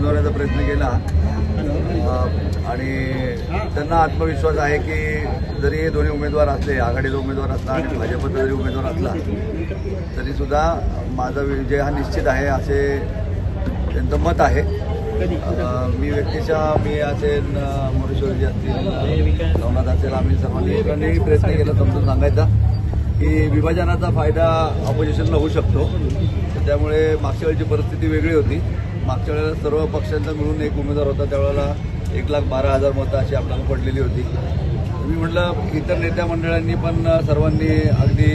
समजवण्याचा प्रयत्न केला आणि त्यांना आत्मविश्वास आहे की जरी हे दोन्ही उमेदवार असले, आघाडीचा उमेदवार असला आणि भाजपचा जरी उमेदवार असला तरीसुद्धा माझा विजय हा निश्चित आहे असे त्यांचं मत आहे। मी व्यक्तिशः असेल, मोरेश्वरजी असतील, नवनाथ असेल, आम्ही सर्वांनी प्रयत्न केला समजून सांगायचा की विभाजनाचा फायदा ऑपोजिशनला होऊ शकतो। त्यामुळे मागच्या वेळेची परिस्थिती वेगळी होती। मागच्या वेळेला सर्व पक्षांचा मिळून एक उमेदवार होता, त्यावेळेला 1,12,000 मतं अशी आपल्याला पडलेली होती। मी म्हटलं इतर नेत्या मंडळांनी पण सर्वांनी अगदी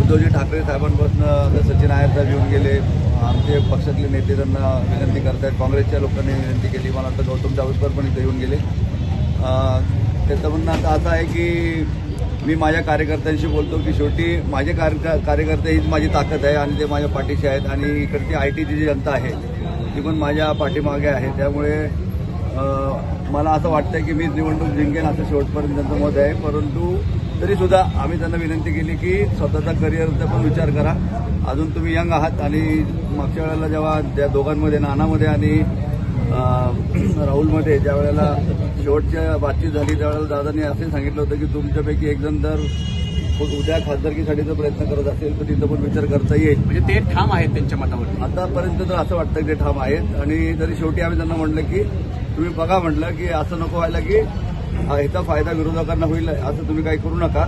उद्धवजी ठाकरे साहेबांपासून सचिन आयर साहेब येऊन गेले, आमचे पक्षातले नेते त्यांना विनंती करत आहेत, काँग्रेसच्या लोकांनी विनंती केली, मला वाटतं गौतम जावस्कर पण इथे येऊन गेले। त्याचं म्हणणं आता असं आहे की मी माझ्या कार्यकर्त्यांशी बोलतो की शेवटी माझे कार्यकर्ते हीच माझी ताकद आहे आणि ते माझ्या पाठीशी आहेत आणि इकडची आयटीची जी जनता आहे ती पण माझ्या पाठीमागे आहे। त्यामुळे मला असं वाटतं की मी निवडणूक जिंकेन असं शेवटपर्यंत त्यांचं मत आहे। परंतु तरीसुद्धा आम्ही त्यांना विनंती केली की स्वतःचा करिअरचा पण विचार करा, अजून तुम्ही यंग आहात आणि मागच्या वेळेला जेव्हा त्या दोघांमध्ये नानामध्ये आणि राहुलमध्ये ज्या वेळेला शेवटच्या बातचीत झाली त्यावेळेला दादांनी असे सांगितलं होतं की तुमच्यापैकी एक जण जर उद्या खासदारकीसाठीचा प्रयत्न करत असेल तर तिथं पण विचार करता येईल। म्हणजे ते ठाम आहेत त्यांच्या मतावर आतापर्यंत तर असं वाटतं की ते ठाम आहेत आणि तरी शेवटी आम्ही त्यांना म्हटलं की तुम्ही बघा, म्हटलं की असं नको व्हायला की ह्याचा फायदा विरोधकांना होईल असं तुम्ही काही करू नका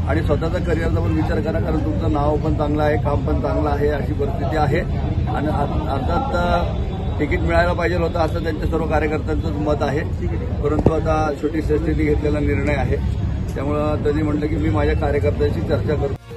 आणि स्वतःचा करिअरचा पण विचार करा, कारण तुमचं नाव पण चांगलं आहे, काम पण चांगलं आहे, अशी परिस्थिती आहे आणि अर्थात तिकीट मिळायला पाहिजे होतं असं त्यांच्या सर्व कार्यकर्त्यांचंच मत आहे। परंतु आता शेवटी श्रेष्ठींनी घेतलेला निर्णय आहे, त्यामुळं त्यांनी म्हटलं की मी माझ्या कार्यकर्त्यांशी चर्चा करतो।